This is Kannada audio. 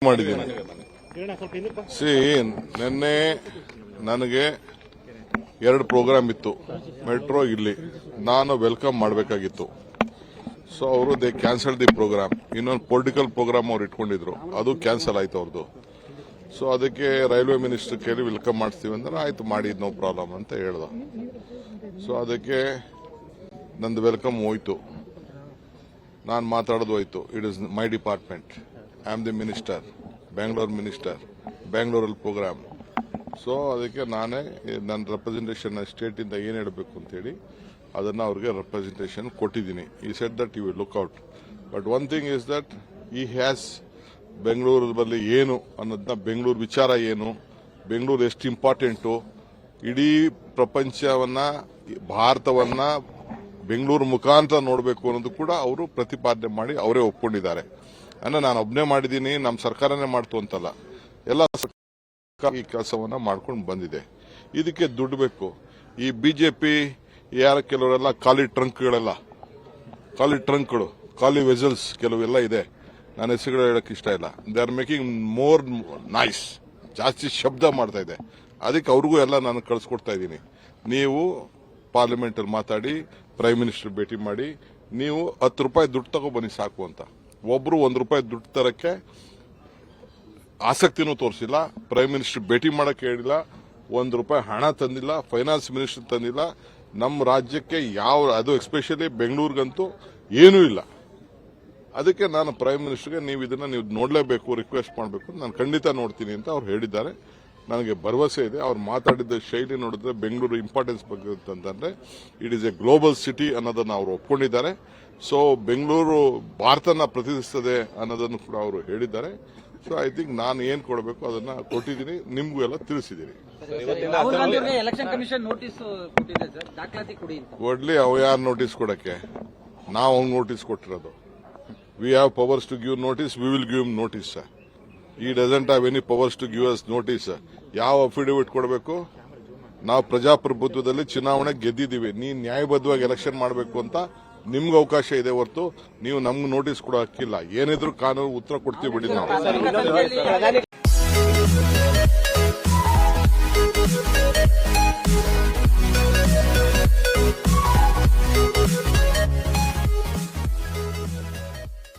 ಮಾಡಿದ್ದೀನಿ. ನಿನ್ನೆ ನನಗೆ 2 ಪ್ರೋಗ್ರಾಮ್ ಇತ್ತು ಮೆಟ್ರೋ ಇಲ್ಲಿ, ನಾನು ವೆಲ್ಕಮ್ ಮಾಡಬೇಕಾಗಿತ್ತು. ಸೊ ಅವರು ದೇ ಕ್ಯಾನ್ಸಲ್ ದಿ ಪ್ರೋಗ್ರಾಮ್. ಇನ್ನೊಂದು ಪೊಲಿಟಿಕಲ್ ಪ್ರೋಗ್ರಾಮ್ ಅವ್ರು ಇಟ್ಕೊಂಡಿದ್ರು, ಅದು ಕ್ಯಾನ್ಸಲ್ ಆಯ್ತು ಅವ್ರದ್ದು. ಸೊ ಅದಕ್ಕೆ ರೈಲ್ವೆ ಮಿನಿಸ್ಟರ್ ಕೇಳಿ ವೆಲ್ಕಮ್ ಮಾಡಿಸ್ತೀವಿ ಅಂದ್ರೆ ಆಯ್ತು ಮಾಡಿ, ನೋ ಪ್ರಾಬ್ಲಮ್ ಅಂತ ಹೇಳ್ದ. ಸೊ ಅದಕ್ಕೆ ನಂದು ವೆಲ್ಕಮ್ ಹೋಯ್ತು, ನಾನು ಮಾತಾಡೋದು ಹೋಯ್ತು. It is my department, I am the minister, Bangalore minister, ಬ್ಯಾಂಗ್ಳೂರಲ್ಲಿ ಪ್ರೋಗ್ರಾಮ್. ಸೊ ಅದಕ್ಕೆ ನಾನೇ ನನ್ನ ರೆಪ್ರೆಸೆಂಟೇಷನ್ ಸ್ಟೇಟ್ ಇಂದ ಏನು ಹೇಳಬೇಕು ಅಂತೇಳಿ ಅದನ್ನ ಅವ್ರಿಗೆ ರೆಪ್ರೆಸೆಂಟೇಷನ್ ಕೊಟ್ಟಿದ್ದೀನಿ. ಈ set that you will look out. But one thing is that ಈ ಹ್ಯಾಸ್ ಬೆಂಗಳೂರಲ್ಲಿ ಏನು ಅನ್ನೋದನ್ನ, ಬೆಂಗಳೂರು ವಿಚಾರ ಏನು, ಬೆಂಗಳೂರು ಎಷ್ಟು ಇಂಪಾರ್ಟೆಂಟು, ಇಡೀ ಪ್ರಪಂಚವನ್ನ, ಭಾರತವನ್ನ ಬೆಂಗಳೂರು ಮುಖಾಂತರ ನೋಡಬೇಕು ಅನ್ನೋದು ಕೂಡ ಅವರು ಪ್ರತಿಪಾದನೆ ಮಾಡಿ ಅವರೇ ಒಪ್ಕೊಂಡಿದ್ದಾರೆ. ಅಂದ್ರೆ ನಾನು ಒಬ್ಬನೇ ಮಾಡಿದ್ದೀನಿ, ನಮ್ಮ ಸರ್ಕಾರನೇ ಮಾಡ್ತು ಅಂತಲ್ಲ, ಎಲ್ಲ ಸರ್ಕಾರ ಈ ಕೆಲಸವನ್ನ ಮಾಡ್ಕೊಂಡು ಬಂದಿದೆ. ಇದಕ್ಕೆ ದುಡ್ಡು ಬೇಕು. ಈ ಬಿಜೆಪಿ ಯಾರ ಕೆಲವರೆಲ್ಲ ಖಾಲಿ ಟ್ರಂಕ್ಗಳು, ಖಾಲಿ ವೆಸಲ್ಸ್ ಕೆಲವೆಲ್ಲ ಇದೆ, ನಾನು ಹೆಸರುಗಳು ಹೇಳಕ್ ಇಷ್ಟ ಇಲ್ಲ. They are making more nice, ಜಾಸ್ತಿ ಶಬ್ದ ಮಾಡ್ತಾ ಇದೆ. ಅದಕ್ಕೆ ಅವ್ರಿಗೂ ಎಲ್ಲ ನಾನು ಕಳಿಸ್ಕೊಡ್ತಾ ಇದ್ದೀನಿ. ನೀವು ಪಾರ್ಲಿಮೆಂಟ್ ಅಲ್ಲಿ ಮಾತಾಡಿ, ಪ್ರೈಮ್ ಮಿನಿಸ್ಟರ್ ಭೇಟಿ ಮಾಡಿ, ನೀವು 10 ರೂಪಾಯಿ ದುಡ್ಡು ತಗೋ ಬನ್ನಿ ಸಾಕು ಅಂತ. ಒಬ್ರು 1 ರೂಪಾಯಿ ದುಡ್ಡು ತರಕ್ಕೆ ಆಸಕ್ತಿನೂ ತೋರಿಸಿಲ್ಲ, ಪ್ರೈಮ್ ಮಿನಿಸ್ಟರ್ ಭೇಟಿ ಮಾಡಕ್ಕೆ ಹೇಳಿಲ್ಲ, 1 ರೂಪಾಯಿ ಹಣ ತಂದಿಲ್ಲ, ಫೈನಾನ್ಸ್ ಮಿನಿಸ್ಟರ್ ತಂದಿಲ್ಲ. ನಮ್ಮ ರಾಜ್ಯಕ್ಕೆ ಅದು ಎಸ್ಪೆಷಲಿ ಬೆಂಗಳೂರಿಗಂತೂ ಏನೂ ಇಲ್ಲ. ಅದಕ್ಕೆ ನಾನು ಪ್ರೈಮ್ ಮಿನಿಸ್ಟರ್ಗೆ ನೀವು ನೋಡಲೇಬೇಕು, ರಿಕ್ವೆಸ್ಟ್ ಮಾಡಬೇಕು, ನಾನು ಖಂಡಿತ ನೋಡ್ತೀನಿ ಅಂತ ಅವ್ರು ಹೇಳಿದ್ದಾರೆ. ನನಗೆ ಭರವಸೆ ಇದೆ. ಅವ್ರು ಮಾತಾಡಿದ ಶೈಲಿ ನೋಡಿದ್ರೆ ಬೆಂಗಳೂರು ಇಂಪಾರ್ಟೆನ್ಸ್ ಬಗ್ಗೆ ಅಂತಂದ್ರೆ it is A global city ಅನ್ನೋದನ್ನ ಅವರು ಒಪ್ಕೊಂಡಿದ್ದಾರೆ. ಸೊ ಬೆಂಗಳೂರು ಭಾರತನ ಪ್ರತಿನಿಧಿಸುತ್ತದೆ ಅನ್ನೋದನ್ನು ಕೂಡ ಅವರು ಹೇಳಿದ್ದಾರೆ. ಸೊ ಐ ಥಿಂಕ್ ನಾನು ಏನ್ ಕೊಡಬೇಕು ಅದನ್ನ ಕೊಟ್ಟಿದ್ದೀನಿ, ನಿಮ್ಗೂ ಎಲ್ಲ ತಿಳಿಸಿದ್ದೀನಿ. ಕೊಡ್ಲಿ, ಅವು ಯಾರು ನೋಟಿಸ್ ಕೊಡಕ್ಕೆ? ನಾವು ಅವ್ನು ನೋಟಿಸ್ ಕೊಟ್ಟಿರೋದು. We have powers to give notice, we will give notice. He doesn't have any powers to give us notice. ಯಾವ ಅಫಿಡವಿಟ್ ಕೊಡಬೇಕು? ನಾವು ಪ್ರಜಾಪ್ರಭುತ್ವದಲ್ಲಿ ಚುನಾವಣೆ ಗೆದ್ದಿದ್ದೀವಿ. ನೀವು ನ್ಯಾಯಬದ್ಧವಾಗಿ ಎಲೆಕ್ಷನ್ ಮಾಡಬೇಕು ಅಂತ ನಿಮ್ಗೆ ಅವಕಾಶ ಇದೆ ಹೊರತು ನೀವು ನಮ್ಗೆ ನೋಟಿಸ್ ಕೊಡೋ ಹಕ್ಕಿಲ್ಲ. ಏನಿದ್ರು ಕಾನೂನು ಉತ್ತರ ಕೊಡ್ತೀವಿ ಬಿಡಿ ನಾವು.